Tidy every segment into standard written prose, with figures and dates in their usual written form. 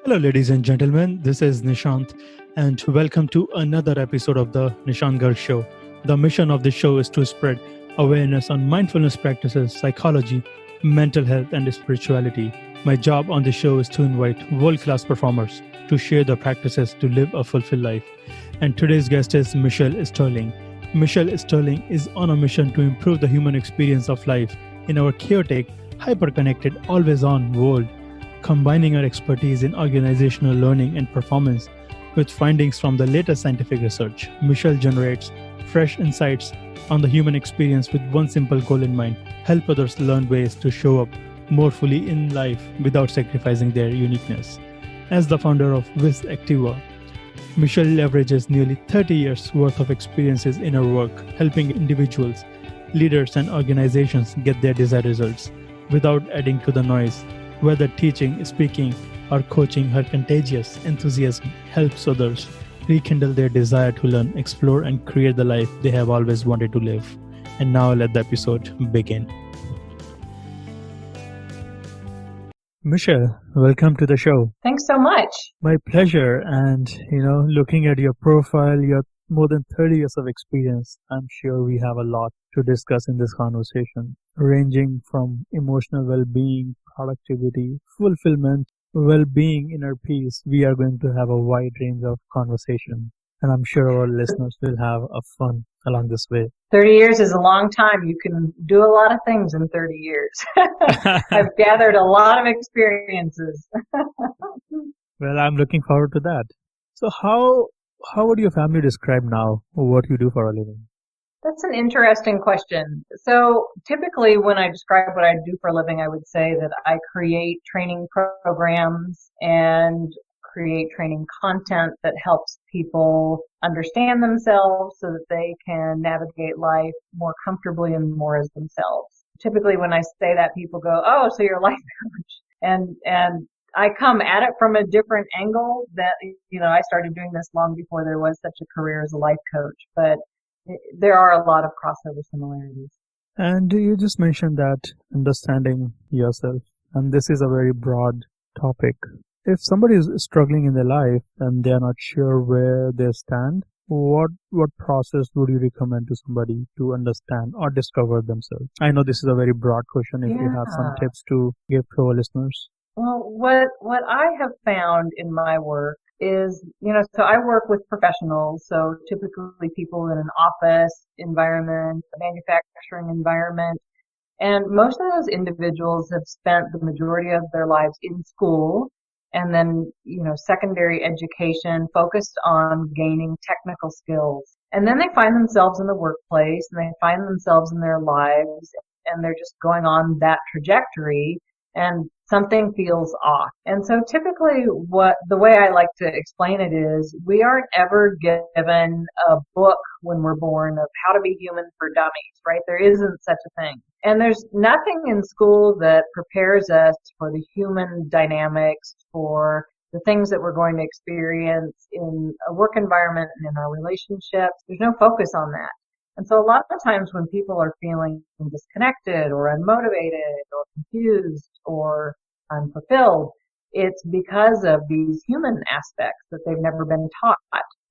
Hello, ladies and gentlemen. This is Nishant, and welcome to another episode of the Nishant Garg Show. The mission of this show is to spread awareness on mindfulness practices, psychology, mental health, and spirituality. My job on the show is to invite world class performers to share their practices to live a fulfilled life. And today's guest is Michelle Sterling. Michelle Sterling is on a mission to improve the human experience of life in our chaotic, hyper connected, always on world. Combining her expertise in organizational learning and performance with findings from the latest scientific research, Michelle generates fresh insights on the human experience with one simple goal in mind: help others learn ways to show up more fully in life without sacrificing their uniqueness. As the founder of Vis Activa, Michelle leverages nearly 30 years worth of experiences in her work, helping individuals, leaders, and organizations get their desired results without adding to the noise. Whether teaching, speaking, or coaching, her contagious enthusiasm helps others rekindle their desire to learn, explore, and create the life they have always wanted to live. And now let the episode begin. Michelle, welcome to the show. Thanks so much. My pleasure. And, looking at your profile, you have more than 30 years of experience. I'm sure we have a lot to discuss in this conversation, ranging from emotional well-being, productivity, fulfillment, well-being, inner peace. We are going to have a wide range of conversation, and I'm sure our listeners will have a fun along this way. 30 years is a long time. You can do a lot of things in 30 years. I've gathered a lot of experiences. Well, I'm looking forward to that. So how would your family describe now what you do for a living? That's an interesting question. So typically when I describe what I do for a living, I would say that I create training programs and create training content that helps people understand themselves so that they can navigate life more comfortably and more as themselves. Typically when I say that, people go, "Oh, so you're a life coach." And I come at it from a different angle that, I started doing this long before there was such a career as a life coach, but there are a lot of crossover similarities. And you just mentioned that understanding yourself, and this is a very broad topic. If somebody is struggling in their life and they are not sure where they stand, what process would you recommend to somebody to understand or discover themselves? I know this is a very broad question. If you have some tips to give to our listeners. Well, what I have found in my work is, so I work with professionals, so typically people in an office environment, a manufacturing environment, and most of those individuals have spent the majority of their lives in school and then, secondary education focused on gaining technical skills. And then they find themselves in the workplace and they find themselves in their lives and they're just going on that trajectory and something feels off. And so typically the way I like to explain it is we aren't ever given a book when we're born of how to be human for dummies, right? There isn't such a thing. And there's nothing in school that prepares us for the human dynamics, for the things that we're going to experience in a work environment and in our relationships. There's no focus on that. And so a lot of times when people are feeling disconnected or unmotivated or confused or unfulfilled, it's because of these human aspects that they've never been taught.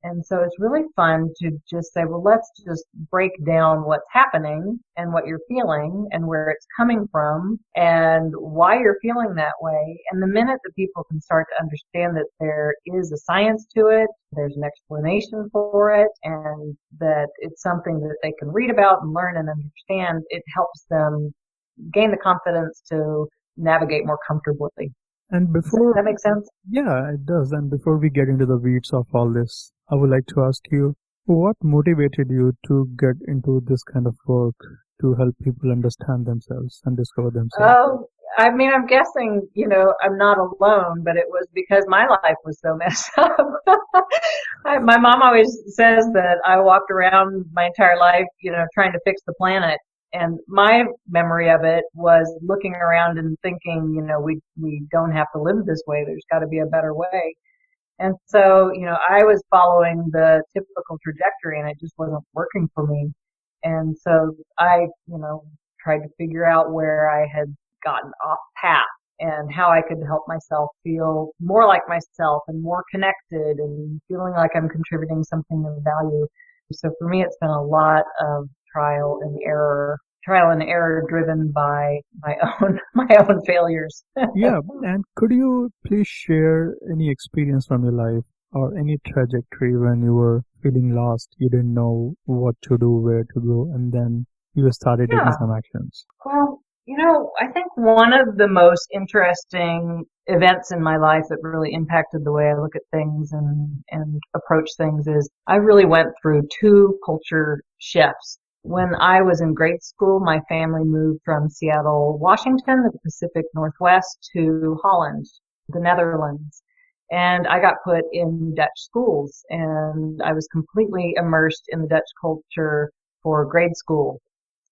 And so it's really fun to just say, well, let's just break down what's happening and what you're feeling and where it's coming from and why you're feeling that way. And the minute that people can start to understand that there is a science to it, there's an explanation for it, and that it's something that they can read about and learn and understand, it helps them gain the confidence to navigate more comfortably. And before Does that make sense? Yeah, it does. And before we get into the weeds of all this, I would like to ask you, what motivated you to get into this kind of work to help people understand themselves and discover themselves? Oh, I'm guessing, I'm not alone, but it was because my life was so messed up. My mom always says that I walked around my entire life, trying to fix the planet. And my memory of it was looking around and thinking, we don't have to live this way. There's got to be a better way. And so, I was following the typical trajectory and it just wasn't working for me. And so I, tried to figure out where I had gotten off path. and how I could help myself feel more like myself and more connected and feeling like I'm contributing something of value. So for me, it's been a lot of trial and error driven by my own failures. Yeah, and could you please share any experience from your life or any trajectory when you were feeling lost, you didn't know what to do, where to go, and then you started taking Yeah. some actions? Well, I think one of the most interesting events in my life that really impacted the way I look at things and approach things is I really went through two culture shifts. When I was in grade school, my family moved from Seattle, Washington, the Pacific Northwest, to Holland, the Netherlands. And I got put in Dutch schools, and I was completely immersed in the Dutch culture for grade school.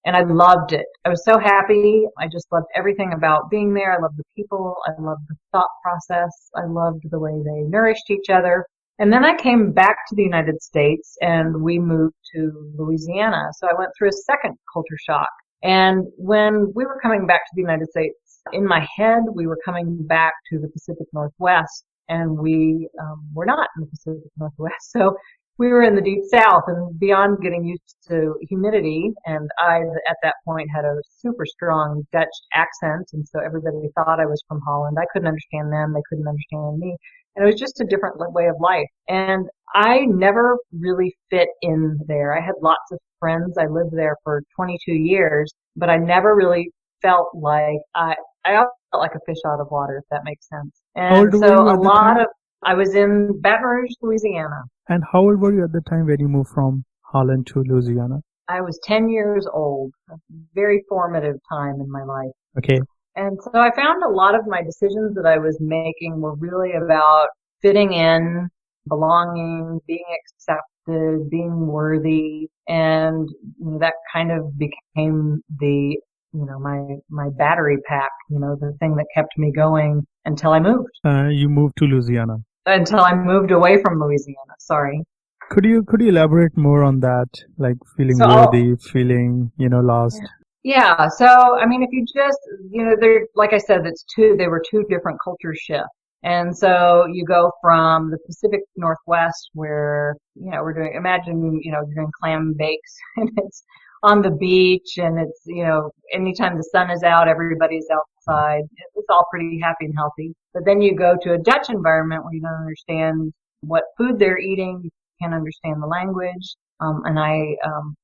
And I loved it. I was so happy. I just loved everything about being there. I loved the people. I loved the thought process. I loved the way they nourished each other. And then I came back to the United States and we moved to Louisiana. So I went through a second culture shock. And when we were coming back to the United States, in my head, we were coming back to the Pacific Northwest, and we were not in the Pacific Northwest. So we were in the deep south, and beyond getting used to humidity, and I at that point had a super strong Dutch accent, and so everybody thought I was from Holland. I couldn't understand them, they couldn't understand me, and it was just a different way of life. And I never really fit in there. I had lots of friends. I lived there for 22 years, but I never really felt like I always felt like a fish out of water, if that makes sense. How And old were so you a at the lot time? of I was in Baton Rouge, Louisiana. And how old were you at the time when you moved from Holland to Louisiana? I was 10 years old, a very formative time in my life. Okay. And so I found a lot of my decisions that I was making were really about fitting in, belonging, being accepted, being worthy, and that kind of became my battery pack, the thing that kept me going until I moved. You moved to Louisiana. Until I moved away from Louisiana, sorry. Could you elaborate more on that, like feeling So worthy, feeling, lost? Yeah, so I mean, if you just, there, like I said, they were two different culture shifts. And so you go from the Pacific Northwest where, imagine, you're doing clam bakes and it's on the beach and it's, anytime the sun is out, everybody's outside. It's all pretty happy and healthy. But then you go to a Dutch environment where you don't understand what food they're eating, you can't understand the language. And I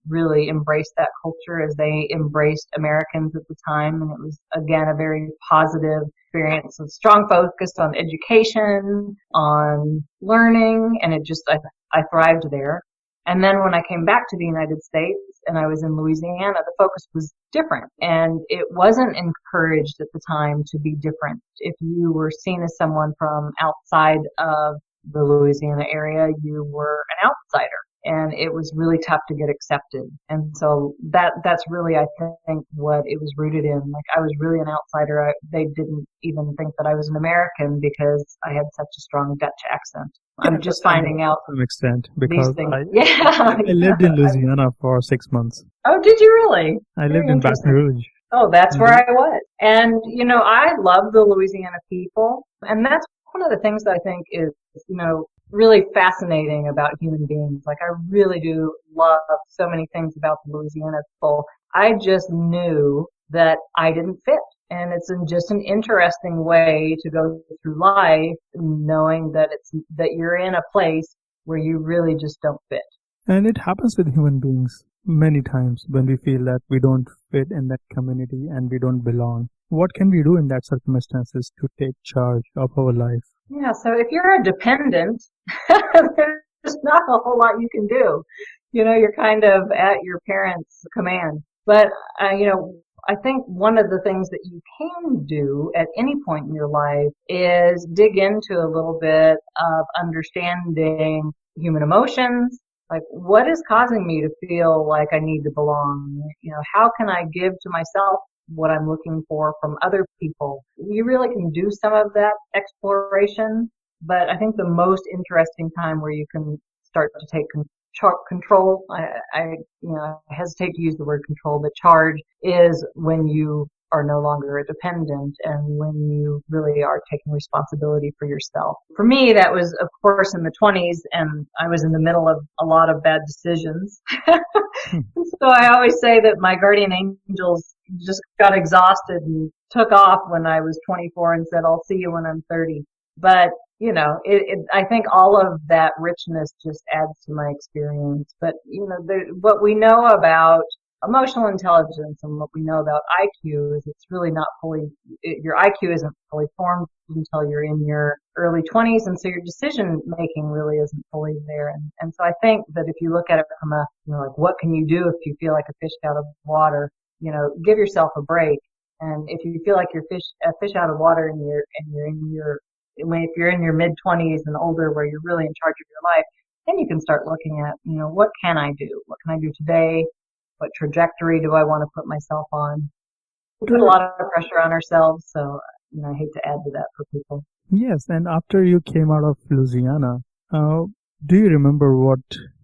really embraced that culture as they embraced Americans at the time. And it was, again, a very positive experience, a strong focus on education, on learning, and I thrived there. And then when I came back to the United States and I was in Louisiana, the focus was different. And it wasn't encouraged at the time to be different. If you were seen as someone from outside of the Louisiana area, you were an outsider. And it was really tough to get accepted. And so that's really, I think, what it was rooted in. Like, I was really an outsider. They didn't even think that I was an American because I had such a strong Dutch accent. I'm just finding out to some extent these because things. I lived in Louisiana for 6 months. Oh, did you really? I Very lived in Baton interesting. Rouge. Oh, that's where Mhm. I was. And, I love the Louisiana people. And that's one of the things that I think is, really fascinating about human beings. Like, I really do love so many things about the Louisiana people. I just knew that I didn't fit. And it's just an interesting way to go through life, knowing that that you're in a place where you really just don't fit. And it happens with human beings many times when we feel that we don't fit in that community and we don't belong. What can we do in that circumstances to take charge of our life? Yeah, so if you're a dependent, there's not a whole lot you can do. You're kind of at your parents' command. But, I think one of the things that you can do at any point in your life is dig into a little bit of understanding human emotions. Like, what is causing me to feel like I need to belong? How can I give to myself what I'm looking for from other people? You really can do some of that exploration, but I think the most interesting time where you can start to take control, I hesitate to use the word control, but charge, is when you are no longer a dependent and when you really are taking responsibility for yourself. For me, that was, of course, in the 20s, and I was in the middle of a lot of bad decisions. So I always say that my guardian angels just got exhausted and took off when I was 24 and said, I'll see you when I'm 30. But, I think all of that richness just adds to my experience. But, what we know about emotional intelligence and what we know about IQ is it's really not your IQ isn't fully formed until you're in your early 20s. And so your decision making really isn't fully there. And so I think that if you look at it from like, what can you do if you feel like a fish out of water? Give yourself a break. And if you feel like you're a fish out of water and if you're in your mid 20s and older where you're really in charge of your life, then you can start looking at, what can I do? What can I do today? What trajectory do I want to put myself on? We put a lot of pressure on ourselves, so I hate to add to that for people. Yes, and after you came out of Louisiana, do you remember what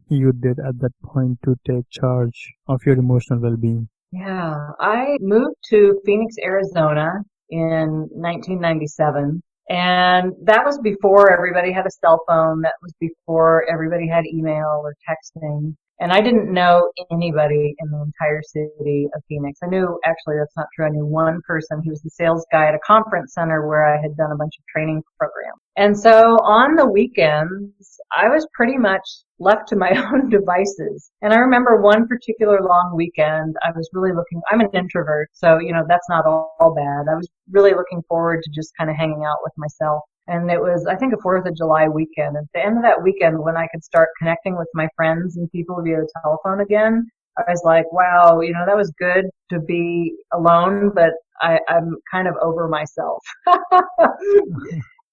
you did at that point to take charge of your emotional well-being? Yeah, I moved to Phoenix, Arizona in 1997. And that was before everybody had a cell phone. That was before everybody had email or texting. And I didn't know anybody in the entire city of Phoenix. Actually, that's not true. I knew one person. He was the sales guy at a conference center where I had done a bunch of training programs. And so on the weekends, I was pretty much left to my own devices. And I remember one particular long weekend, I'm an introvert, so, that's not all bad. I was really looking forward to just kind of hanging out with myself. And it was, I think, a 4th of July weekend. At the end of that weekend, when I could start connecting with my friends and people via the telephone again, I was like, wow, that was good to be alone, but I'm kind of over myself.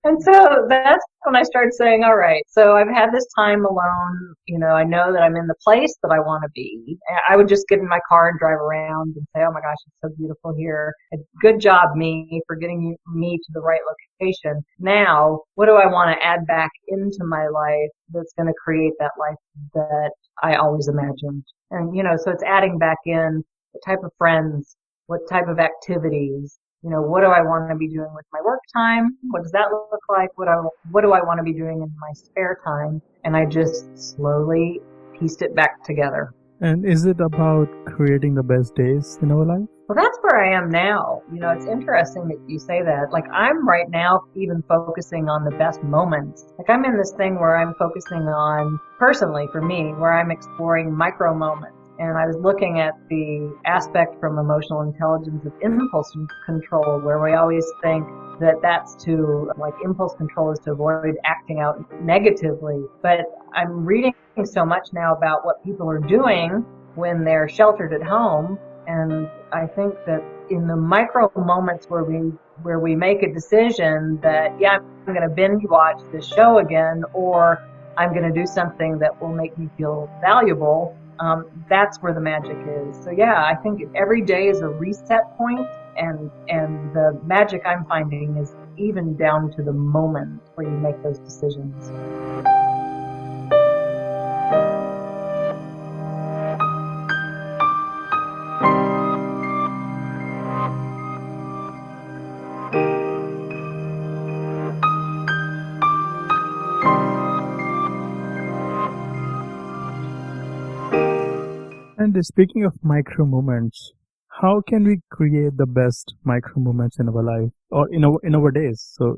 And so that's when I started saying, all right, so I've had this time alone. I know that I'm in the place that I want to be. I would just get in my car and drive around and say, oh my gosh, it's so beautiful here. Good job, me, for getting me to the right location. Now, what do I want to add back into my life that's going to create that life that I always imagined? And, so it's adding back in what type of friends, what type of activities, what do I want to be doing with my work time? What does that look like? What do I want to be doing in my spare time? And I just slowly pieced it back together. And is it about creating the best days in our life? Well, that's where I am now. It's interesting that you say that. Like, I'm right now even focusing on the best moments. Like, I'm in this thing where I'm focusing on, personally for me, where I'm exploring micro moments. And I was looking at the aspect from emotional intelligence of impulse control, where we always think that impulse control is to avoid acting out negatively. But I'm reading so much now about what people are doing when they're sheltered at home. And I think that in the micro moments where we make a decision that, yeah, I'm going to binge watch this show again, or I'm going to do something that will make me feel valuable, that's where the magic is. So yeah, I think every day is a reset point, and the magic I'm finding is even down to the moment where you make those decisions. And speaking of micro moments, how can we create the best micro moments in our life or in our days? So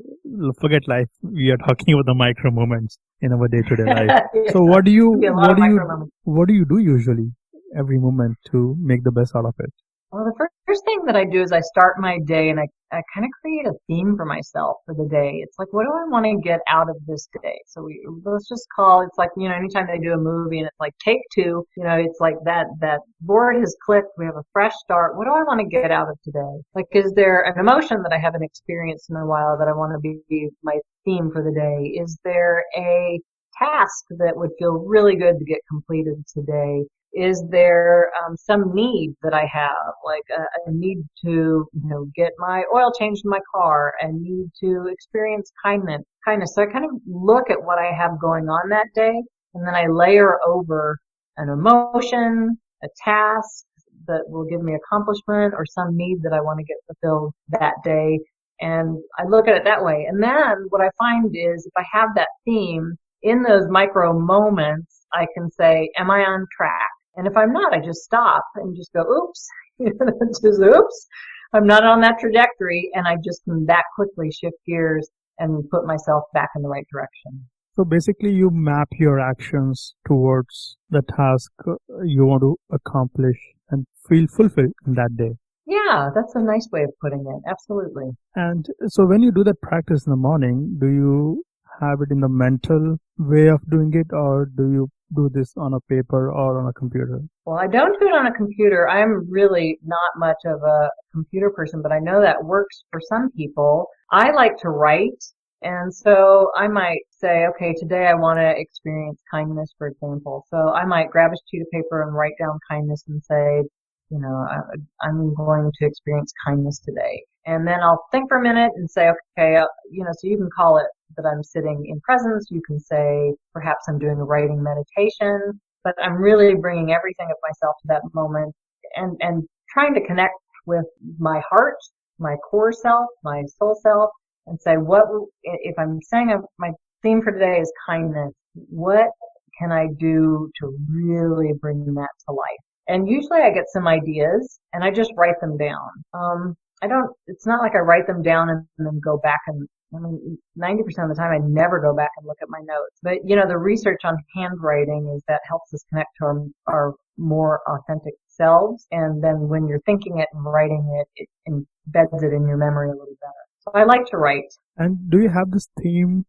forget life. We are talking about the micro moments in our day-to-day life. Yeah. So what do you do usually every moment to make the best out of it? Well, the first thing that I do is I start my day and I kind of create a theme for myself for the day. It's like, what do I want to get out of this day? So let's just call, it's like, anytime they do a movie and it's like take two, it's like that board has clicked. We have a fresh start. What do I want to get out of today? Like, is there an emotion that I haven't experienced in a while that I want to be my theme for the day? Is there a task that would feel really good to get completed today? Is there some need that I have, like a need to, get my oil changed in my car, a need to experience kindness? So I kind of look at what I have going on that day, and then I layer over an emotion, a task that will give me accomplishment or some need that I want to get fulfilled that day. And I look at it that way. And then what I find is if I have that theme in those micro moments, I can say, am I on track? And if I'm not, I just stop and just go, oops, just oops, I'm not on that trajectory. And I just can that quickly shift gears and put myself back in the right direction. So basically, you map your actions towards the task you want to accomplish and feel fulfilled in that day. Yeah, that's a nice way of putting it. Absolutely. And so when you do that practice in the morning, do you have it in the mental way of doing it, or do you do this on a paper or on a computer? Well, I don't do it on a computer. I'm really not much of a computer person, but I know that works for some people. I like to write. And so I might say, okay, today I want to experience kindness, for example. So I might grab a sheet of paper and write down kindness and say, I'm going to experience kindness today. And then I'll think for a minute and say, okay, so you can call it that I'm sitting in presence. You can say, perhaps I'm doing a writing meditation, but I'm really bringing everything of myself to that moment and trying to connect with my heart, my core self, my soul self, and say, if I'm saying my theme for today is kindness, what can I do to really bring that to life? And usually I get some ideas and I just write them down. It's not like I write them down and then go back 90% of the time I never go back and look at my notes. But, the research on handwriting is that helps us connect to our more authentic selves. And then when you're thinking it and writing it, it embeds it in your memory a little better. So I like to write. And do you have this theme,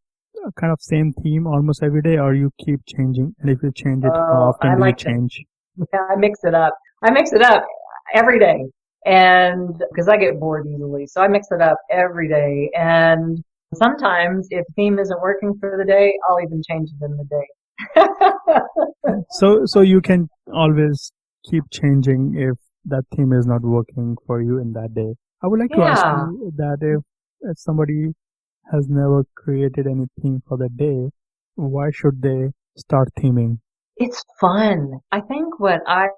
kind of same theme almost every day, or you keep changing? And if you change it, how often do you change? Yeah, I mix it up. I mix it up every day. And because I get bored easily. So I mix it up every day. And sometimes if theme isn't working for the day, I'll even change it in the day. So you can always keep changing if that theme is not working for you in that day. I would like to ask you that if somebody has never created any theme for the day, why should they start theming? It's fun. I think what I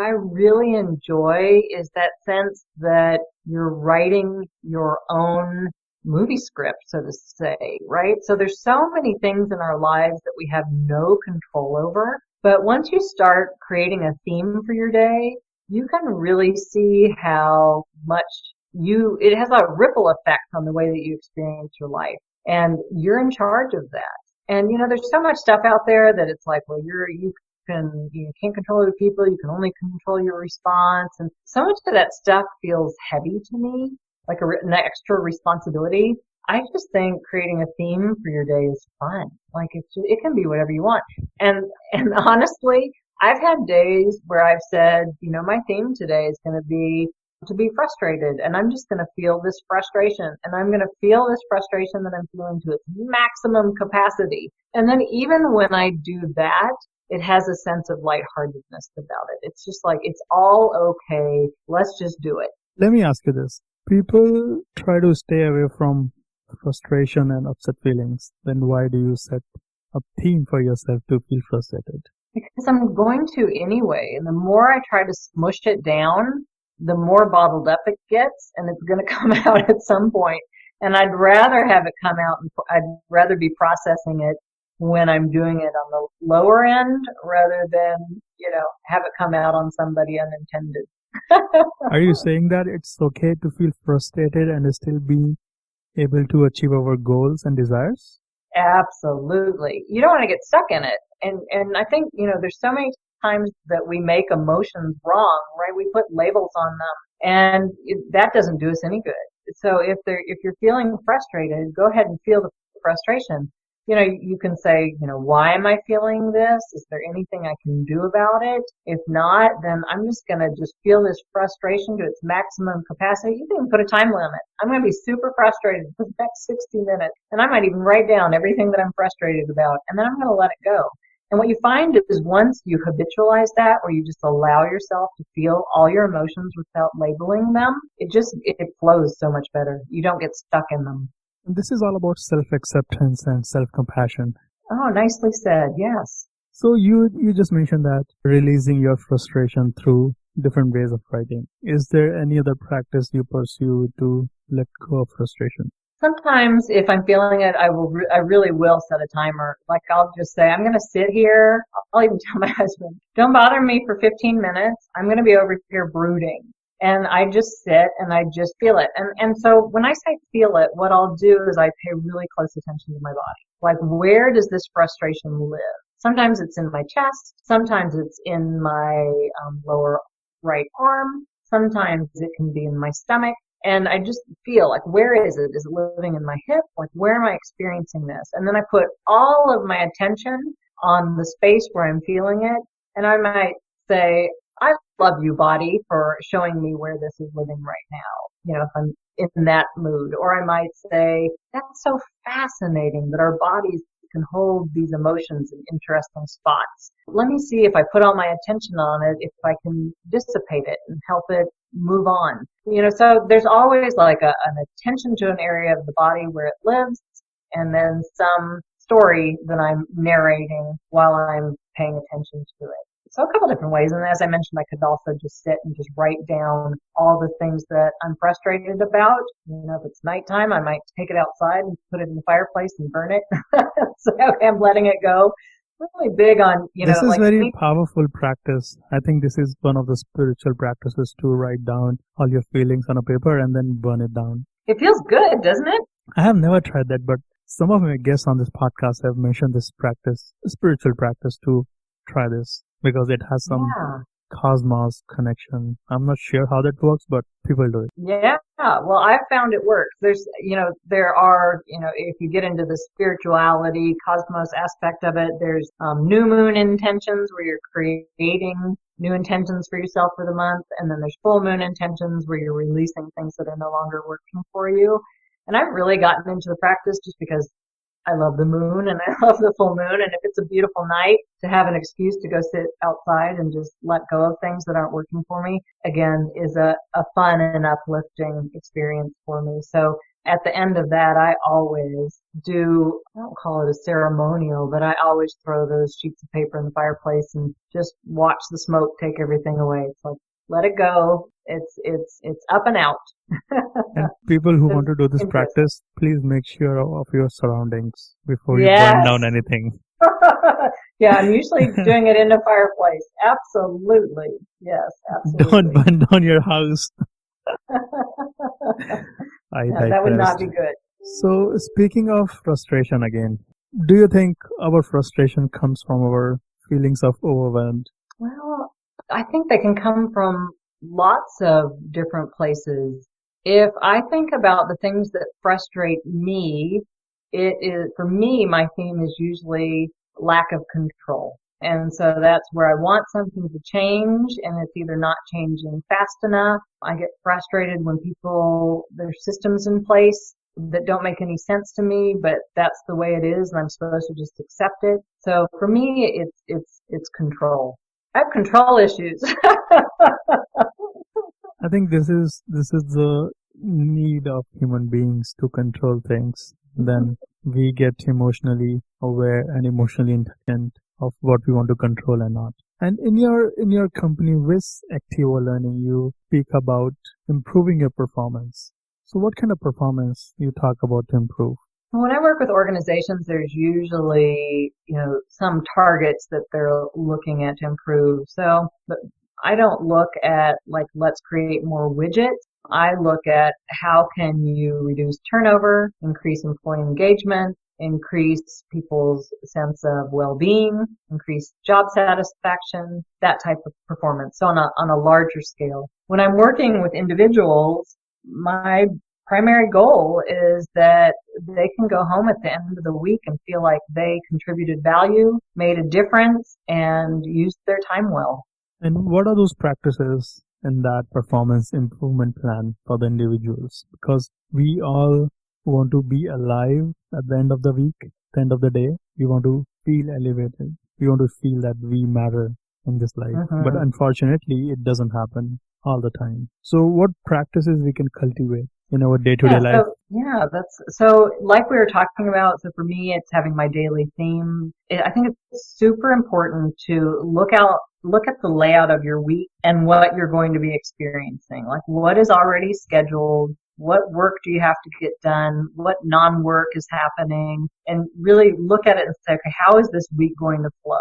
really enjoy is that sense that you're writing your own movie script, so to say, right? So there's so many things in our lives that we have no control over. But once you start creating a theme for your day, you can really see how much it has a ripple effect on the way that you experience your life. And you're in charge of that. And, there's so much stuff out there that it's like, well, you can't control other people. You can only control your response. And so much of that stuff feels heavy to me, like an extra responsibility. I just think creating a theme for your day is fun. Like it can be whatever you want. And honestly, I've had days where I've said, my theme today is going to be frustrated, and I'm just going to feel this frustration, and I'm going to feel this frustration that I'm feeling to its maximum capacity. And then even when I do that, it has a sense of lightheartedness about it. It's just like, it's all okay. Let's just do it. Let me ask you this. People try to stay away from frustration and upset feelings. Then why do you set a theme for yourself to feel frustrated? Because I'm going to anyway. And the more I try to smush it down, the more bottled up it gets, and it's going to come out at some point. And I'd rather have it come out, and I'd rather be processing it when I'm doing it on the lower end rather than, have it come out on somebody unintended. Are you saying that it's okay to feel frustrated and still be able to achieve our goals and desires? Absolutely. You don't want to get stuck in it. And I think, there's so many times that we make emotions wrong, right? We put labels on them, and that doesn't do us any good. So if you're feeling frustrated, go ahead and feel the frustration. You can say, why am I feeling this? Is there anything I can do about it? If not, then I'm just going to just feel this frustration to its maximum capacity. You can put a time limit. I'm going to be super frustrated for the next 60 minutes, and I might even write down everything that I'm frustrated about, and then I'm going to let it go. And what you find is once you habitualize that, or you just allow yourself to feel all your emotions without labeling them, it flows so much better. You don't get stuck in them. This is all about self-acceptance and self-compassion. Oh, nicely said. Yes. So you just mentioned that releasing your frustration through different ways of writing. Is there any other practice you pursue to let go of frustration? Sometimes if I'm feeling it, I really will set a timer. Like I'll just say, I'm going to sit here. I'll even tell my husband, don't bother me for 15 minutes. I'm going to be over here brooding. And I just sit and I just feel it. And so when I say feel it, what I'll do is I pay really close attention to my body. Like, where does this frustration live? Sometimes it's in my chest. Sometimes it's in my lower right arm. Sometimes it can be in my stomach. And I just feel like, where is it? Is it living in my hip? Like, where am I experiencing this? And then I put all of my attention on the space where I'm feeling it. And I might say, I love you, body, for showing me where this is living right now. You know, if I'm in that mood. Or I might say, that's so fascinating that our bodies can hold these emotions in interesting spots. Let me see if I put all my attention on it, if I can dissipate it and help it move on. You know, so there's always like an attention to an area of the body where it lives, and then some story that I'm narrating while I'm paying attention to it. So a couple different ways. And as I mentioned, I could also just sit and just write down all the things that I'm frustrated about. You know, if it's nighttime, I might take it outside and put it in the fireplace and burn it. So okay, I'm letting it go. Really big on, This is like very powerful practice. I think this is one of the spiritual practices, to write down all your feelings on a paper and then burn it down. It feels good, doesn't it? I have never tried that, but some of my guests on this podcast have mentioned this practice, spiritual practice, to try this because it has some cosmos connection. I'm not sure how that works, but people do it. Yeah. Well, I've found it works. There are, if you get into the spirituality, cosmos aspect of it, there's new moon intentions where you're creating new intentions for yourself for the month. And then there's full moon intentions where you're releasing things that are no longer working for you. And I've really gotten into the practice just because I love the moon and I love the full moon. And if it's a beautiful night, to have an excuse to go sit outside and just let go of things that aren't working for me, again, is a fun and uplifting experience for me. So at the end of that, I always do, I don't call it a ceremonial, but I always throw those sheets of paper in the fireplace and just watch the smoke take everything away. It's like, let it go. It's up and out. And people who want to do this practice, please make sure of your surroundings before you burn down anything. Yeah, I'm usually doing it in a fireplace. Absolutely. Yes, absolutely. Don't burn down your house. That would not be good. So, speaking of frustration again, do you think our frustration comes from our feelings of overwhelmed? Well, I think they can come from lots of different places. If I think about the things that frustrate me, for me, my theme is usually lack of control. And so that's where I want something to change, and it's either not changing fast enough. I get frustrated when there's systems in place that don't make any sense to me, but that's the way it is, and I'm supposed to just accept it. So for me, it's control. I have control issues. I think this is the need of human beings to control things. Then we get emotionally aware and emotionally intelligent of what we want to control and not. And in your company, Vis Activa Learning, you speak about improving your performance. So what kind of performance you talk about to improve? When I work with organizations, there's usually, some targets that they're looking at to improve. So, but I don't look at let's create more widgets. I look at how can you reduce turnover, increase employee engagement, increase people's sense of well-being, increase job satisfaction, that type of performance. So on a larger scale. When I'm working with individuals, my primary goal is that they can go home at the end of the week and feel like they contributed value, made a difference, and used their time well. And what are those practices in that performance improvement plan for the individuals? Because we all want to be alive at the end of the week, at the end of the day. We want to feel elevated. We want to feel that we matter in this life. But unfortunately, it doesn't happen all the time. So what practices we can cultivate in our day-to-day life? So like we were talking about, so for me, it's having my daily theme. I think it's super important to look out look at the layout of your week and what you're going to be experiencing. Like what is already scheduled? What work do you have to get done? What non-work is happening? And really look at it and say, okay, how is this week going to flow?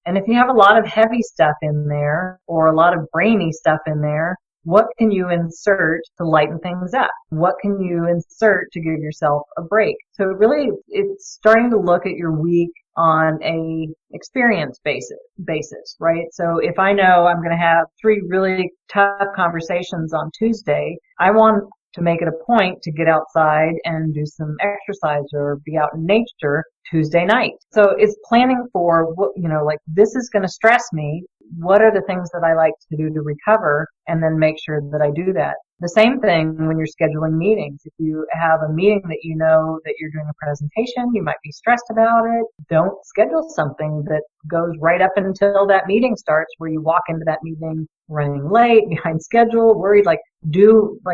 And if you have a lot of heavy stuff in there or a lot of brainy stuff in there, what can you insert to lighten things up? What can you insert to give yourself a break? So really, it's starting to look at your week on a experience basis, right? So if I know I'm going to have 3 really tough conversations on Tuesday, I want to make it a point to get outside and do some exercise or be out in nature Tuesday night. So it's planning for what, like this is going to stress me. What are the things that I like to do to recover, and then make sure that I do that. The same thing when you're scheduling meetings. If you have a meeting that you know that you're doing a presentation, you might be stressed about it. Don't schedule something that goes right up until that meeting starts, where you walk into that meeting running late, behind schedule, worried.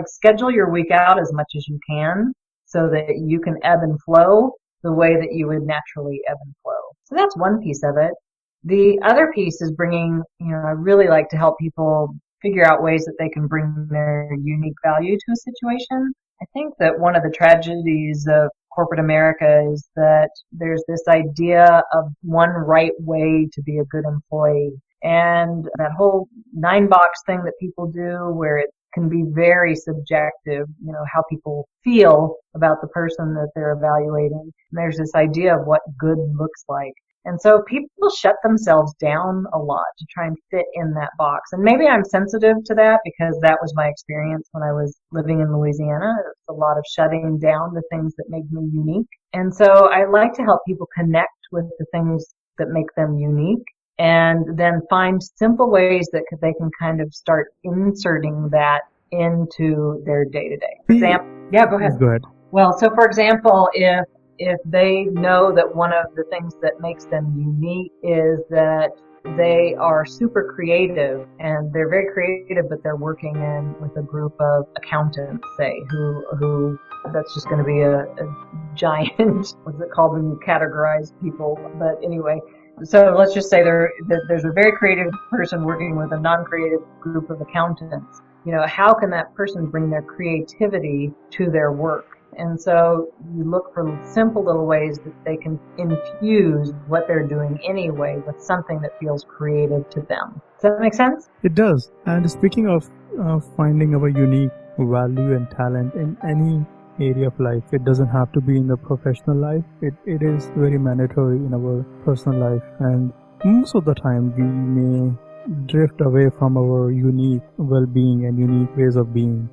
Schedule your week out as much as you can so that you can ebb and flow the way that you would naturally ebb and flow. So that's one piece of it. The other piece is bringing, I really like to help people figure out ways that they can bring their unique value to a situation. I think that one of the tragedies of corporate America is that there's this idea of one right way to be a good employee. And that whole 9-box thing that people do, where it can be very subjective, how people feel about the person that they're evaluating. And there's this idea of what good looks like. And so people shut themselves down a lot to try and fit in that box. And maybe I'm sensitive to that because that was my experience when I was living in Louisiana. It was a lot of shutting down the things that made me unique. And so I like to help people connect with the things that make them unique, and then find simple ways that they can kind of start inserting that into their day-to-day. For example, yeah, go ahead. Go ahead. Well, so for example, if they know that one of the things that makes them unique is that they are super creative, and they're very creative, but they're working with a group of accountants, say, who that's just going to be a giant, what's it called when you categorize people? But anyway, so let's just say there's a very creative person working with a non-creative group of accountants. How can that person bring their creativity to their work? And so you look for simple little ways that they can infuse what they're doing anyway with something that feels creative to them. Does that make sense? It does. And speaking of finding our unique value and talent in any area of life, it doesn't have to be in the professional life. It is very mandatory in our personal life. And most of the time we may drift away from our unique well-being and unique ways of being.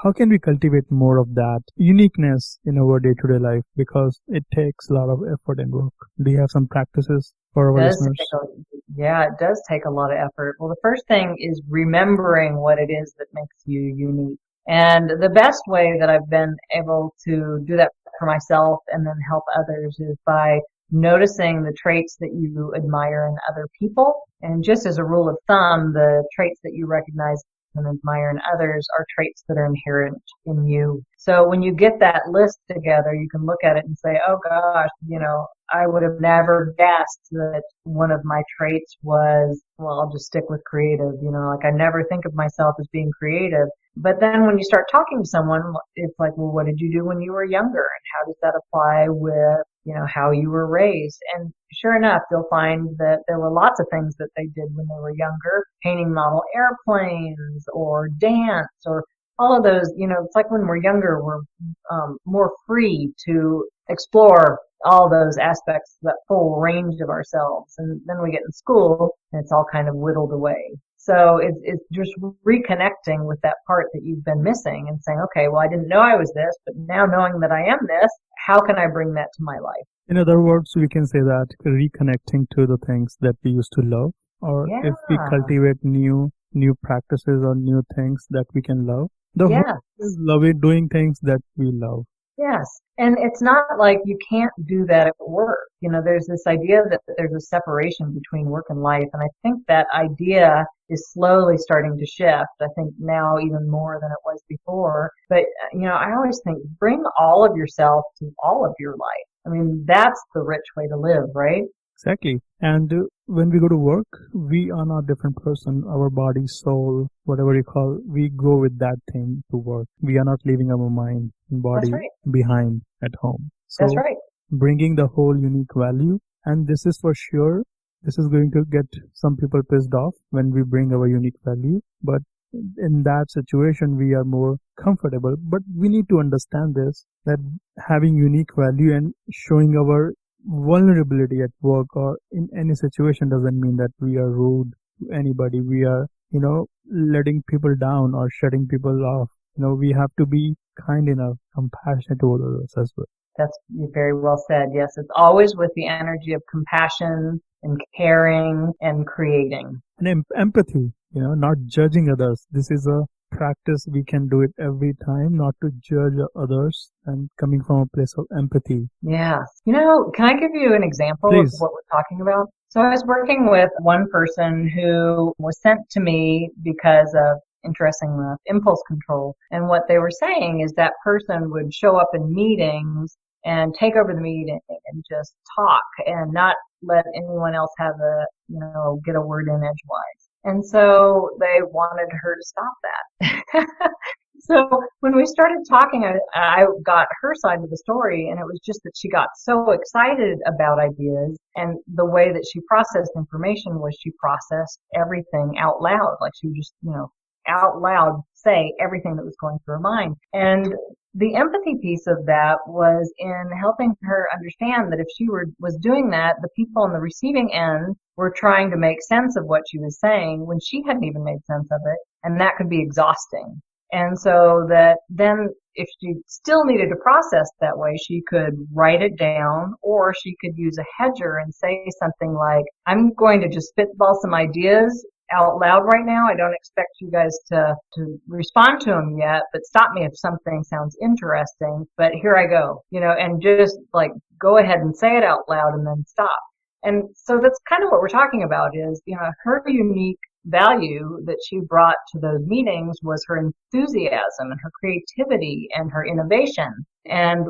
How can we cultivate more of that uniqueness in our day-to-day life? Because it takes a lot of effort and work. Do you have some practices for our listeners? Yeah, it does take a lot of effort. Well, the first thing is remembering what it is that makes you unique. And the best way that I've been able to do that for myself and then help others is by noticing the traits that you admire in other people. And just as a rule of thumb, the traits that you recognize and admire in others are traits that are inherent in you. So when you get that list together, you can look at it and say, oh gosh, I would have never guessed that one of my traits was, well, I'll just stick with creative. I never think of myself as being creative. But then when you start talking to someone, it's like, well, what did you do when you were younger? And how does that apply with, how you were raised? And sure enough, you'll find that there were lots of things that they did when they were younger, painting model airplanes or dance or all of those. It's like when we're younger, we're more free to explore all those aspects, that full range of ourselves. And then we get in school and it's all kind of whittled away. So it's just reconnecting with that part that you've been missing and saying, okay, well, I didn't know I was this, but now knowing that I am this, how can I bring that to my life? In other words, we can say that reconnecting to the things that we used to love, or if we cultivate new practices or new things that we can love. The whole is doing things that we love. Yes. And it's not like you can't do that at work. There's this idea that there's a separation between work and life. And I think that idea is slowly starting to shift. I think now even more than it was before. But, I always think bring all of yourself to all of your life. I mean, that's the rich way to live, right? Exactly. And when we go to work, we are not a different person. Our body, soul, whatever you call, we go with that thing to work. We are not leaving our mind and That's body right. behind at home. That's So right. bringing the whole unique value, and this is for sure, this is going to get some people pissed off when we bring our unique value. But in that situation, we are more comfortable. But we need to understand this, that having unique value and showing our vulnerability at work or in any situation doesn't mean that we are rude to anybody. We are, letting people down or shutting people off. We have to be kind enough, compassionate toward others as well. That's very well said. Yes, it's always with the energy of compassion and caring and creating. And empathy, not judging others. This is a practice. We can do it every time, not to judge others and coming from a place of empathy. Yes. Can I give you an example of Please. what we're talking about? So I was working with one person who was sent to me because of, interesting enough, impulse control. And what they were saying is that person would show up in meetings and take over the meeting and just talk and not let anyone else have get a word in edgewise. And so they wanted her to stop that. So when we started talking, I got her side of the story, and it was just that she got so excited about ideas, and the way that she processed information was she processed everything out loud, like she would just, out loud say everything that was going through her mind. And the empathy piece of that was in helping her understand that if she was doing that, the people on the receiving end were trying to make sense of what she was saying when she hadn't even made sense of it, and that could be exhausting. And so that then if she still needed to process that way, she could write it down, or she could use a hedger and say something like, I'm going to just spitball some ideas out loud right now. I don't expect you guys to respond to them yet, but stop me if something sounds interesting. But here I go, and just like go ahead and say it out loud and then stop. And so that's kind of what we're talking about is, her unique value that she brought to those meetings was her enthusiasm and her creativity and her innovation. And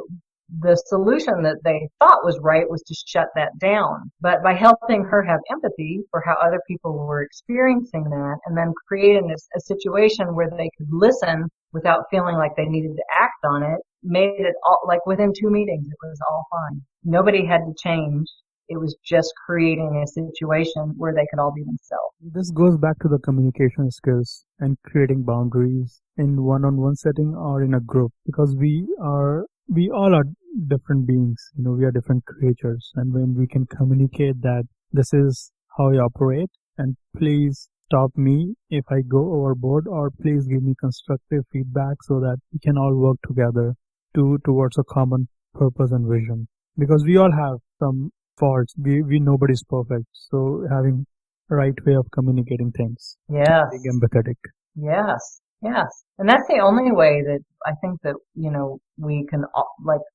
the solution that they thought was right was to shut that down. But by helping her have empathy for how other people were experiencing that, and then creating a situation where they could listen without feeling like they needed to act on it, made it all, like within 2 meetings, it was all fine. Nobody had to change. It was just creating a situation where they could all be themselves. This goes back to the communication skills and creating boundaries in one-on-one setting or in a group, because we all are different beings. We are different creatures, and when we can communicate that this is how I operate, and please stop me if I go overboard, or please give me constructive feedback so that we can all work together towards a common purpose and vision. Because we all have some faults. We nobody's perfect. So having right way of communicating things. Yes. Being empathetic. Yes. Yes. And that's the only way that I think that, we can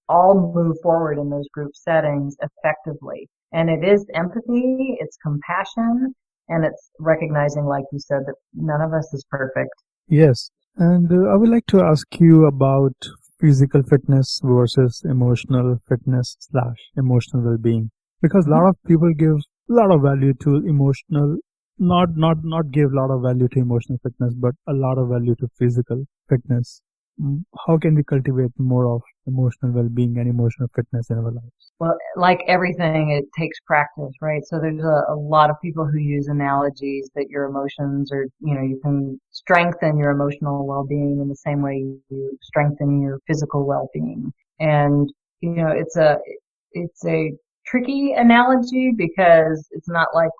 all move forward in those group settings effectively. And it is empathy, it's compassion, and it's recognizing, like you said, that none of us is perfect. Yes. And I would like to ask you about physical fitness versus emotional fitness / emotional well-being. Because a lot of people give a lot of value to emotional, not give a lot of value to emotional fitness, but a lot of value to physical fitness. How can we cultivate more of emotional well-being and emotional fitness in our lives? Well, like everything, it takes practice, right? So there's a lot of people who use analogies that your emotions are, you can strengthen your emotional well-being in the same way you strengthen your physical well-being. And, it's a tricky analogy because it's not like,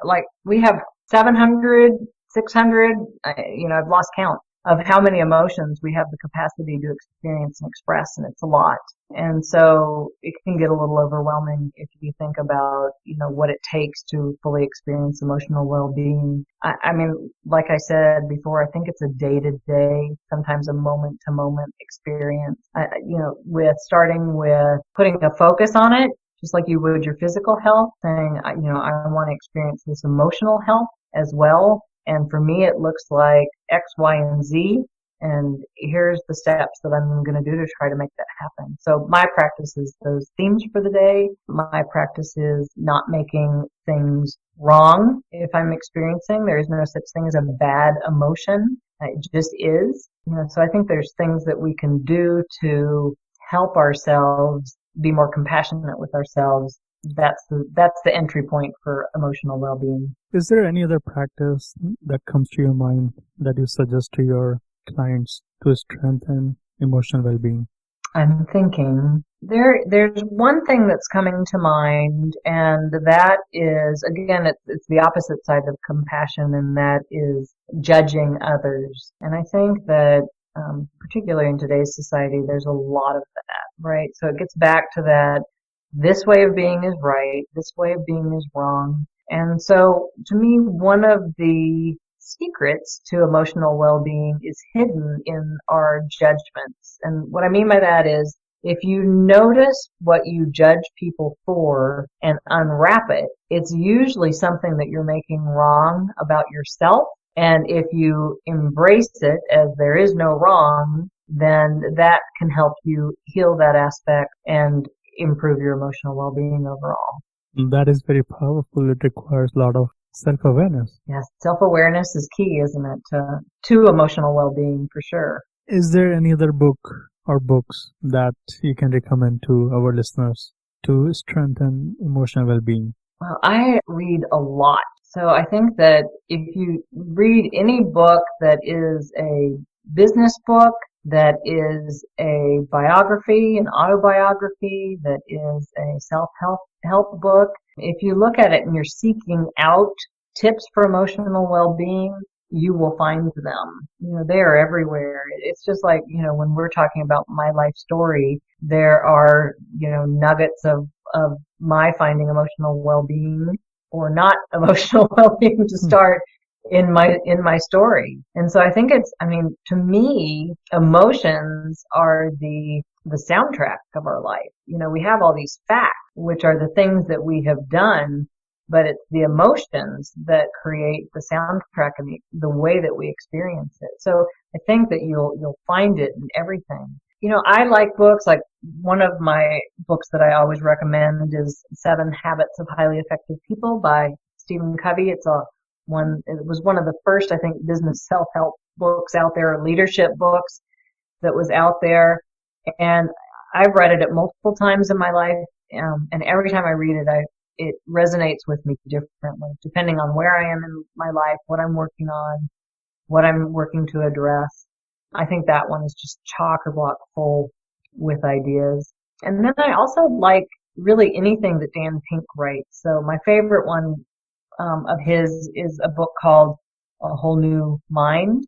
like we have 700, 600, I've lost count of how many emotions we have the capacity to experience and express, and it's a lot. And so it can get a little overwhelming if you think about, what it takes to fully experience emotional well-being. I mean, like I said before, I think it's a day-to-day, sometimes a moment-to-moment experience. With starting with putting a focus on it, just like you would your physical health, saying, I want to experience this emotional health as well. And for me, it looks like X, Y, and Z. And here's the steps that I'm going to do to try to make that happen. So my practice is those themes for the day. My practice is not making things wrong if I'm experiencing. There is no such thing as a bad emotion. It just is. So I think there's things that we can do to help ourselves be more compassionate with ourselves. That's the entry point for emotional well-being. Is there any other practice that comes to your mind that you suggest to your clients to strengthen emotional well-being? I'm thinking there's one thing that's coming to mind, and that is, again, it's the opposite side of compassion, and that is judging others. And I think that particularly in today's society, there's a lot of that, right? So it gets back to that this way of being is right, this way of being is wrong. And so to me, one of the secrets to emotional well-being is hidden in our judgments. And what I mean by that is, if you notice what you judge people for and unwrap it, it's usually something that you're making wrong about yourself. And if you embrace it as there is no wrong, then that can help you heal that aspect and improve your emotional well-being overall. That is very powerful. It requires a lot of self-awareness. Yes, self-awareness is key, isn't it, to emotional well-being for sure. Is there any other book or books that you can recommend to our listeners to strengthen emotional well-being? Well, I read a lot. So I think that if you read any book that is a business book, that is a biography, an autobiography, that is a self-help book, if you look at it and you're seeking out tips for emotional well-being, you will find them. They are everywhere. It's just like, when we're talking about my life story, there are, nuggets of my finding emotional well-being or not emotional well-being to start in my story. And so I think to me, emotions are the soundtrack of our life. We have all these facts, which are the things that we have done, but it's the emotions that create the soundtrack and the way that we experience it. So I think that you'll find it in everything. I like books, like one of my books that I always recommend is 7 Habits of Highly Effective People by Stephen Covey. It was one of the first, I think, business self-help books out there, leadership books that was out there. And I've read it multiple times in my life. And every time I read it, it resonates with me differently, depending on where I am in my life, what I'm working on, what I'm working to address. I think that one is just chock a block full with ideas. And then I also like really anything that Dan Pink writes. So my favorite one of his is a book called A Whole New Mind.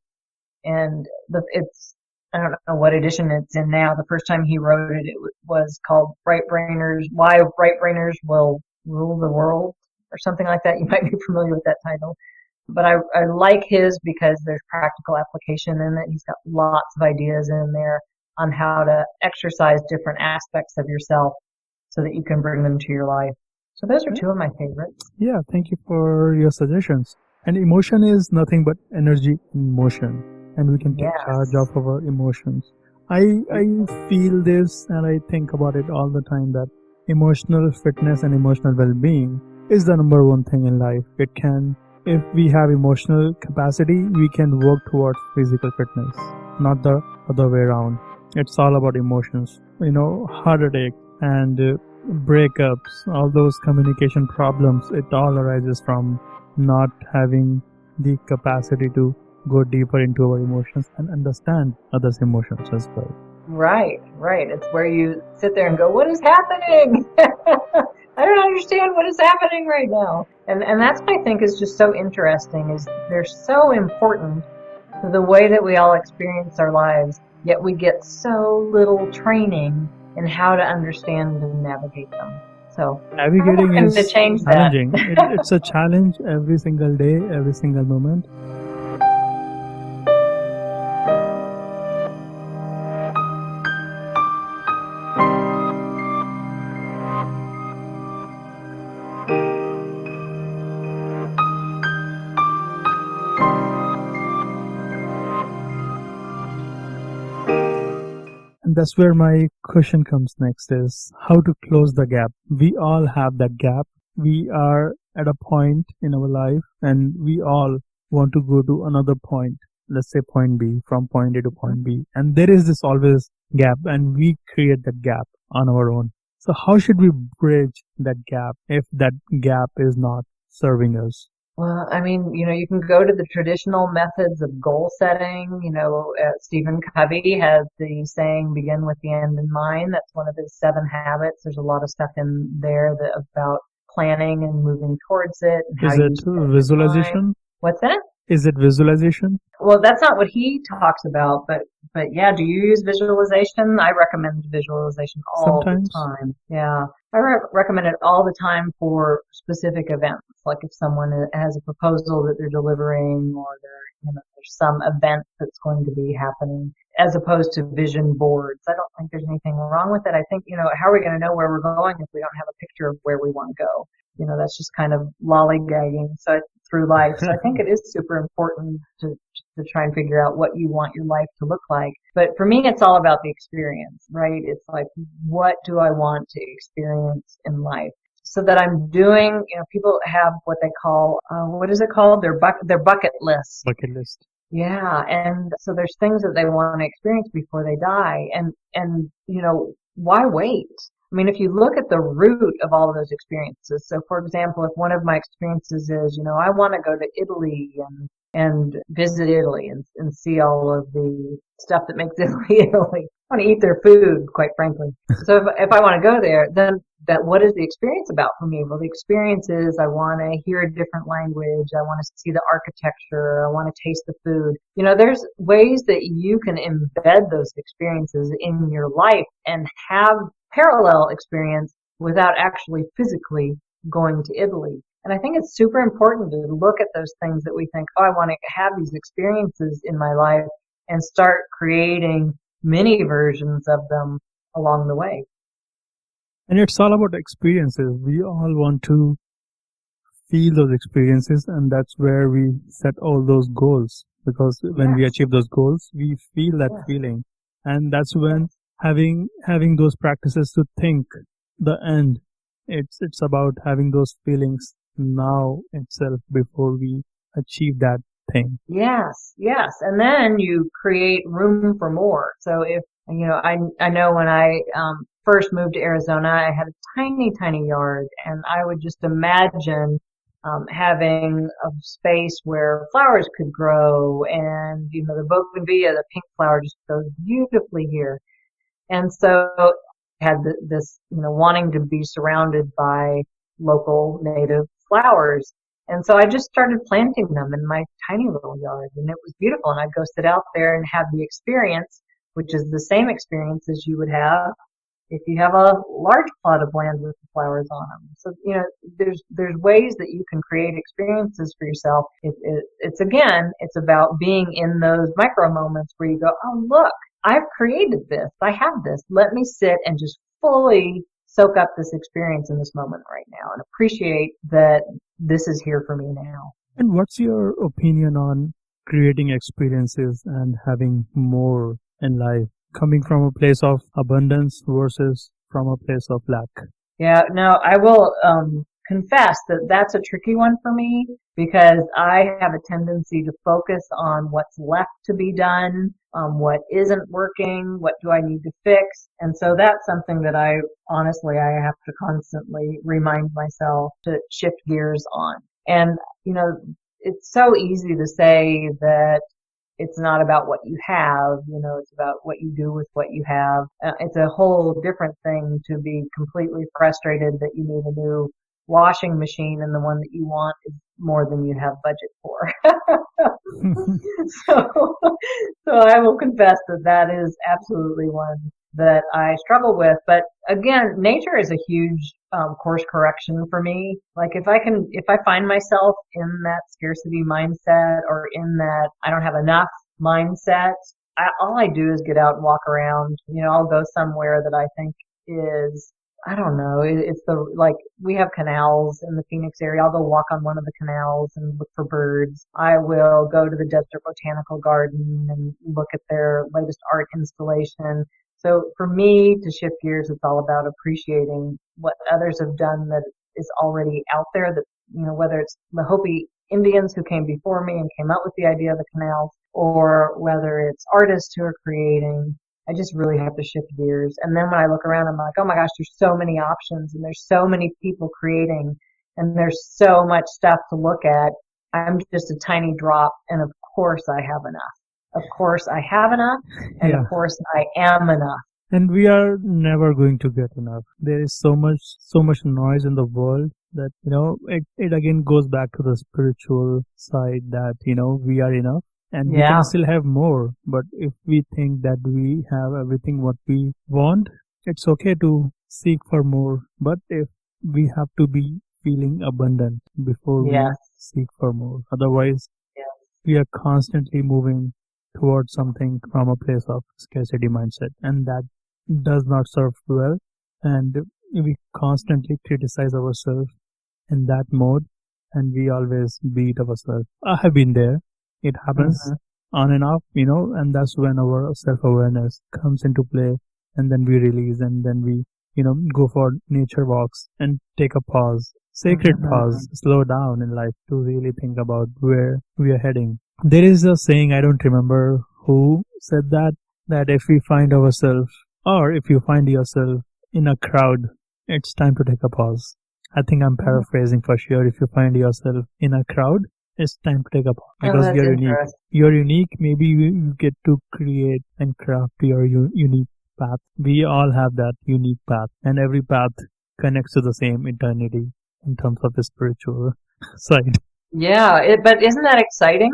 And I don't know what edition it's in now. The first time he wrote it, it was called Why Right Brainers Will Rule the World, or something like that. You might be familiar with that title. But I like his because there's practical application in it. He's got lots of ideas in there on how to exercise different aspects of yourself so that you can bring them to your life. So those are 2 of my favorites. Yeah, thank you for your suggestions. And emotion is nothing but energy in motion, and we can take charge of our emotions. I feel this, and I think about it all the time, that emotional fitness and emotional well-being is the number one thing in life. If we have emotional capacity, we can work towards physical fitness, not the other way around. It's all about emotions. Heart attack and breakups, all those communication problems, it all arises from not having the capacity to go deeper into our emotions and understand others' emotions as well. Right. It's where you sit there and go, what is happening? I don't understand what is happening right now. And that's what I think is just so interesting, is they're so important the way that we all experience our lives, yet we get so little training in how to understand and navigate them. So I'm Navigating working to is change that. challenging. It's a challenge every single day, every single moment. And that's where my question comes next is how to close the gap. We all have that gap. We are at a point in our life and we all want to go to another point. Let's say point B, from point A to point B. And there is this always gap and we create that gap on our own. So how should we bridge that gap if that gap is not serving us? Well, I mean, you can go to the traditional methods of goal setting. Stephen Covey has the saying, begin with the end in mind. That's one of his 7 habits. There's a lot of stuff in there about planning and moving towards it and how Is you it spend your time. visualization? What's that? Is it visualization? Well, that's not what he talks about, but yeah, do you use visualization? I recommend visualization all the Sometimes. time. Yeah. I recommend it all the time for specific events. Like if someone has a proposal that they're delivering or there's some event that's going to be happening as opposed to vision boards. I don't think there's anything wrong with it. I think, how are we going to know where we're going if we don't have a picture of where we want to go? That's just kind of lollygagging through life. So I think it is super important to try and figure out what you want your life to look like. But for me, it's all about the experience, right? It's like, what do I want to experience in life? So that I'm doing, people have what they call, what is it called? Their bucket list. Bucket list. Yeah. And so there's things that they want to experience before they die. And, why wait? I mean, if you look at the root of all of those experiences, so for example, if one of my experiences is, I want to go to Italy and visit Italy and see all of the stuff that makes Italy Italy. I want to eat their food, quite frankly. So if I want to go there, then what is the experience about for me? Well, the experience is I want to hear a different language. I want to see the architecture. I want to taste the food. There's ways that you can embed those experiences in your life and have parallel experience without actually physically going to Italy. And I think it's super important to look at those things that we think, I want to have these experiences in my life and start creating mini versions of them along the way. And it's all about experiences. We all want to feel those experiences, and that's where we set all those goals. Because when we achieve those goals, we feel that feeling. And that's when having those practices to think the end. It's about having those feelings now itself before we achieve that thing. Yes. And then you create room for more. So if, I know when I first moved to Arizona, I had a tiny, tiny yard, and I would just imagine having a space where flowers could grow, and the bougainvillea, the pink flower, just grows beautifully here. And so I had this, wanting to be surrounded by local native flowers. And so I just started planting them in my tiny little yard, and it was beautiful. And I'd go sit out there and have the experience, which is the same experience as you would have if you have a large plot of land with the flowers on them. So, there's ways that you can create experiences for yourself. It's about being in those micro moments where you go, oh, look, I've created this. I have this. Let me sit and just fully soak up this experience in this moment right now and appreciate that this is here for me now. And what's your opinion on creating experiences and having more in life, coming from a place of abundance versus from a place of lack? Yeah, no, I will confess that that's a tricky one for me because I have a tendency to focus on what's left to be done, what isn't working, what do I need to fix. And so that's something that I have to constantly remind myself to shift gears on. And, it's so easy to say that it's not about what you have, it's about what you do with what you have. It's a whole different thing to be completely frustrated that you need a new washing machine and the one that you want is more than you have budget for. So, so I will confess that that is absolutely one that I struggle with. But again, nature is a huge course correction for me. Like if I find myself in that scarcity mindset or in that I don't have enough mindset, all I do is get out and walk around. I'll go somewhere that I think is, I don't know, it's like we have canals in the Phoenix area. I'll go walk on one of the canals and look for birds. I will go to the Desert Botanical Garden and look at their latest art installation. So for me to shift gears, it's all about appreciating what others have done that is already out there, that, whether it's the Hopi Indians who came before me and came up with the idea of the canals, or whether it's artists who are creating. I just really have to shift gears. And then when I look around, I'm like, oh my gosh, there's so many options and there's so many people creating and there's so much stuff to look at. I'm just a tiny drop. And of course I have enough. Of course I have enough. And Yeah. of course I am enough. And we are never going to get enough. There is so much noise in the world that, it again goes back to the spiritual side that, we are enough. And we Yeah. can still have more, but if we think that we have everything what we want, it's okay to seek for more. But if we have to be feeling abundant before we Yes. seek for more, otherwise Yes. we are constantly moving towards something from a place of scarcity mindset, and that does not serve well. And we constantly criticize ourselves in that mode, and we always beat ourselves. I have been there. It happens on and off, and that's when our self-awareness comes into play, and then we release, and then we, go for nature walks and take a pause, sacred pause, slow down in life to really think about where we are heading. There is a saying, I don't remember who said that if we find ourselves, or if you find yourself in a crowd, it's time to take a pause. I think I'm paraphrasing for sure. If you find yourself in a crowd, it's time to take a pause because that's you're unique. interesting. You're unique. Maybe you get to create and craft your unique path. We all have that unique path, and every path connects to the same eternity in terms of the spiritual side. Yeah, but isn't that exciting?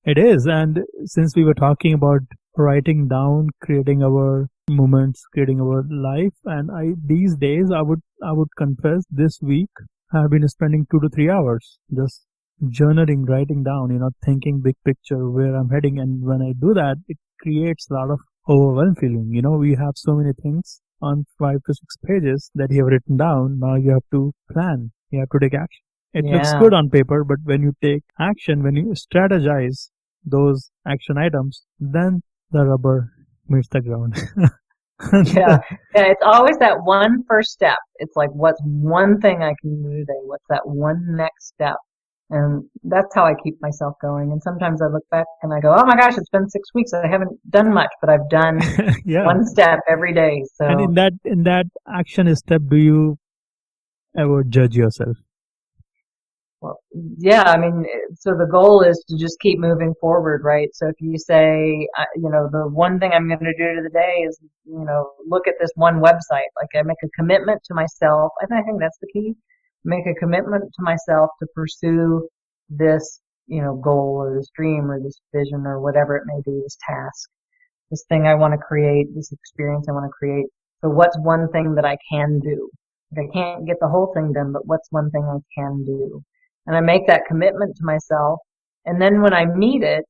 It is, and since we were talking about writing down, creating our moments, creating our life, and these days I would confess this week I've been spending 2 to 3 hours just journaling, writing down, thinking big picture where I'm heading. And when I do that, it creates a lot of overwhelmed feeling. We have so many things on 5 to 6 pages that you have written down. Now you have to plan, you have to take action. It looks Yeah. good on paper, but when you take action, when you strategize those action items, then the rubber meets the ground. Yeah. Yeah, it's always that one first step. It's like, what's one thing I can do today? What's that one next step? And that's how I keep myself going. And sometimes I look back and I go, oh my gosh, it's been 6 weeks. I haven't done much, but I've done Yeah. one step every day. And So, in that action step, do you ever judge yourself? well, yeah, I mean, so the goal is to just keep moving forward, right? So if you say, the one thing I'm going to do today is, look at this one website. Like I make a commitment to myself. I think that's the key. Make a commitment to myself to pursue this, goal or this dream or this vision or whatever it may be, this task, this thing I want to create, this experience I want to create. So what's one thing that I can do? Like I can't get the whole thing done, but what's one thing I can do? And I make that commitment to myself. And then when I meet it,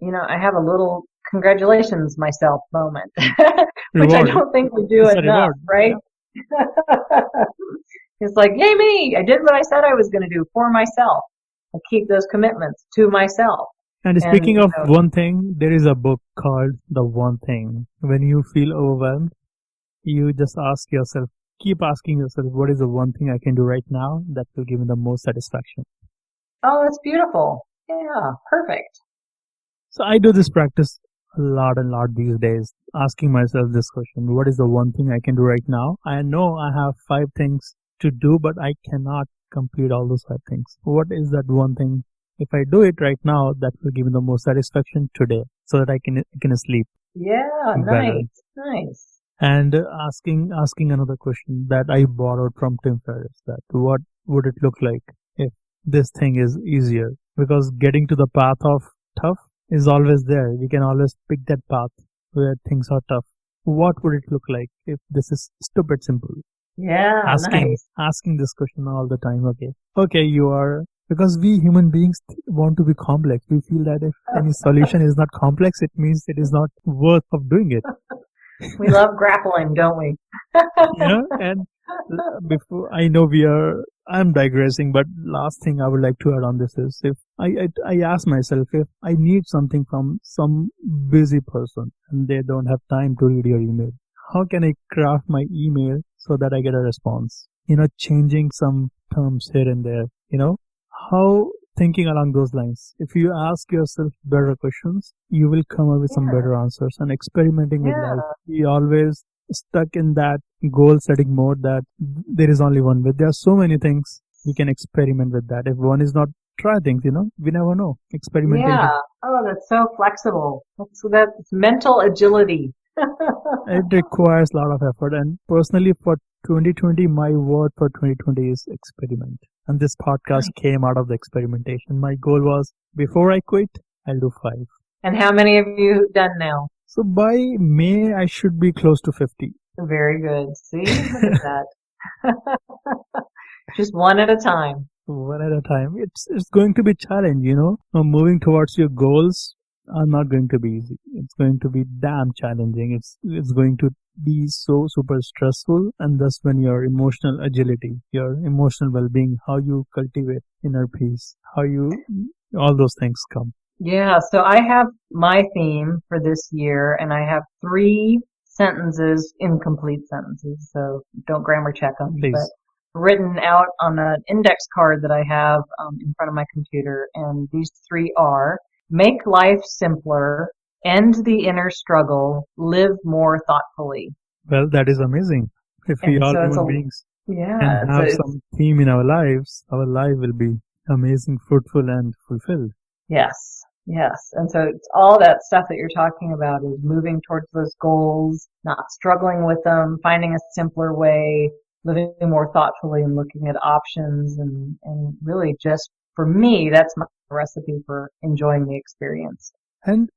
I have a little congratulations myself moment, which I Reward. don't think we do It's a enough, reward. right? It's like, yay me! I did what I said I was going to do for myself. I keep those commitments to myself. And And, speaking of one thing, there is a book called The One Thing. When you feel overwhelmed, you just ask yourself, keep asking yourself, what is the one thing I can do right now that will give me the most satisfaction? oh, that's beautiful. Yeah, perfect. So I do this practice a lot and lot these days, asking myself this question, what is the one thing I can do right now? I know I have 5 things to do, but I cannot complete all those 5 things. What is that one thing? If I do it right now, that will give me the most satisfaction today, so that I can sleep Yeah, better. nice. And asking another question that I borrowed from Tim Ferriss, that what would it look like if this thing is easier because getting to the path of tough is always there. We can always pick that path where things are tough. What would it look like if this is stupid simple? Yeah, nice. Asking this question all the time. Okay, you are, because we human beings want to be complex. We feel that if any solution is not complex, it means it is not worth of doing it. We love grappling, don't we? And before, I'm digressing, but last thing I would like to add on this is, if I ask myself, if I need something from some busy person and they don't have time to read your email, how can I craft my email so that I get a response? Changing some terms here and there, how, thinking along those lines. If you ask yourself better questions, you will come up with some better answers. And experimenting with life, we always stuck in that goal setting mode that there is only one way. There are so many things we can experiment with that. If one is not, try things, we never know. Experimentation. Yeah. Oh, that's so flexible. That's mental agility. It requires a lot of effort. And personally, for 2020, my word for 2020 is experiment. And this podcast came out of the experimentation. My goal was, before I quit, I'll do 5. And how many have you done now? So by May, I should be close to 50. Very good. See, look at that. Just one at a time. One at a time. It's going to be a challenge, Moving towards your goals are not going to be easy. It's going to be damn challenging. It's going to be so super stressful, and thus when your emotional agility, your emotional well-being, how you cultivate inner peace, all those things come. Yeah, so I have my theme for this year, and I have 3 sentences, incomplete sentences, so don't grammar check them, Please. But written out on an index card that I have in front of my computer, and these 3 are: make life simpler, end the inner struggle, live more thoughtfully. Well, that is amazing. If we all human beings can have some theme in our lives, our life will be amazing, fruitful, and fulfilled. Yes. And so it's all that stuff that you're talking about is moving towards those goals, not struggling with them, finding a simpler way, living more thoughtfully and looking at options, and really just, for me, that's my recipe for enjoying the experience. And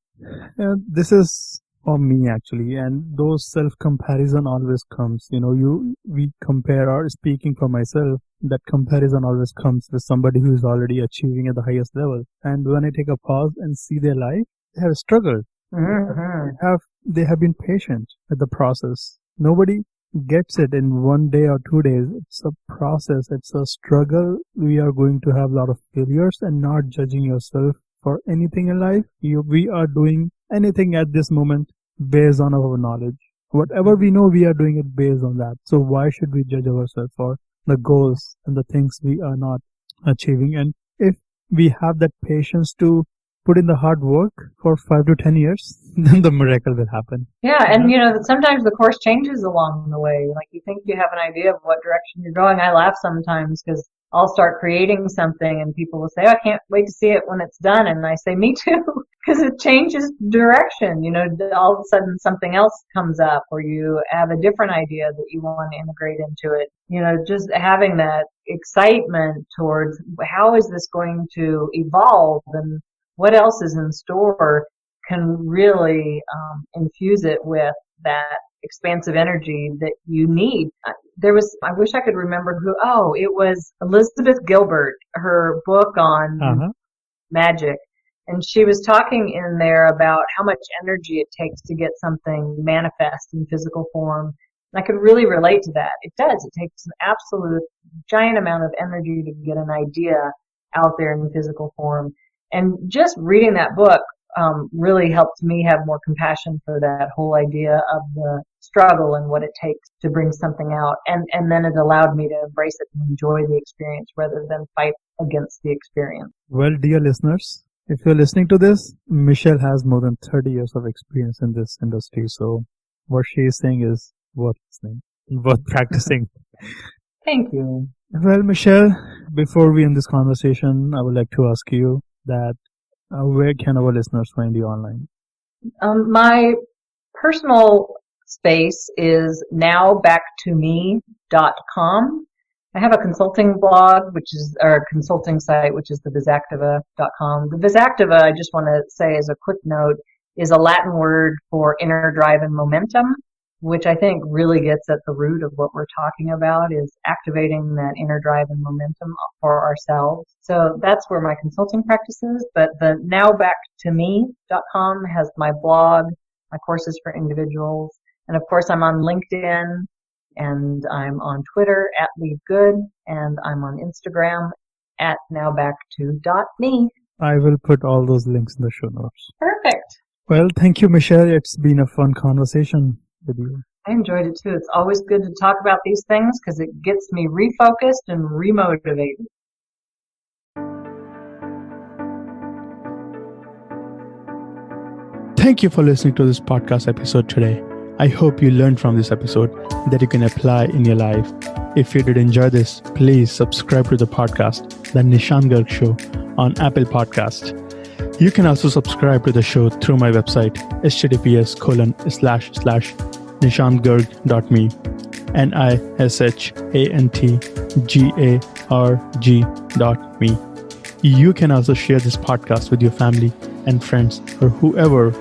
this is for me actually, and those self-comparison always comes. We compare, or speaking for myself, that comparison always comes with somebody who is already achieving at the highest level. And when I take a pause and see their life, they have struggled. Mm-hmm. They have been patient with the process. Nobody gets it in 1 day or 2 days. It's a process. It's a struggle. We are going to have a lot of failures, and not judging yourself for anything in life. We are doing anything at this moment based on our knowledge. Whatever we know, we are doing it based on that. So why should we judge ourselves for the goals and the things we are not achieving? And if we have that patience to put in the hard work for 5 to 10 years, then the miracle will happen. Yeah, and sometimes the course changes along the way. Like, you think you have an idea of what direction you're going. I laugh sometimes because I'll start creating something and people will say, oh, I can't wait to see it when it's done. And I say, me too, because it changes direction. All of a sudden something else comes up, or you have a different idea that you want to integrate into it. Just having that excitement towards how is this going to evolve and what else is in store can really infuse it with that expansive energy that you need. I wish I could remember it was Elizabeth Gilbert, her book on magic. And she was talking in there about how much energy it takes to get something manifest in physical form. And I could really relate to that. It does. It takes an absolute giant amount of energy to get an idea out there in physical form. And just reading that book really helped me have more compassion for that whole idea of the struggle and what it takes to bring something out. And then it allowed me to embrace it and enjoy the experience rather than fight against the experience. Well, dear listeners, if you're listening to this, Michelle has more than 30 years of experience in this industry. So what she is saying is worth listening, worth practicing. Thank you. Well, Michelle, before we end this conversation, I would like to ask you that where can our listeners find you online? My personal space is nowbacktome.com, I have a consulting blog, or a consulting site, which is the visactiva.com. The Vis Activa, I just want to say as a quick note, is a Latin word for inner drive and momentum, which I think really gets at the root of what we're talking about, is activating that inner drive and momentum for ourselves. So that's where my consulting practice is. But the nowbacktome.com has my blog, my courses for individuals. And of course, I'm on LinkedIn, and I'm on Twitter at LeadGood, and I'm on Instagram at nowback2.me. I will put all those links in the show notes. Perfect. Well, thank you, Michelle. It's been a fun conversation with you. I enjoyed it too. It's always good to talk about these things because it gets me refocused and remotivated. Thank you for listening to this podcast episode today. I hope you learned from this episode that you can apply in your life. If you did enjoy this, please subscribe to the podcast, The Nishant Garg Show, on Apple Podcast. You can also subscribe to the show through my website, https://nishantgarg.me, NISHANTGARG.me. You can also share this podcast with your family and friends or whoever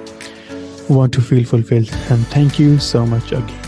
want to feel fulfilled. And thank you so much again.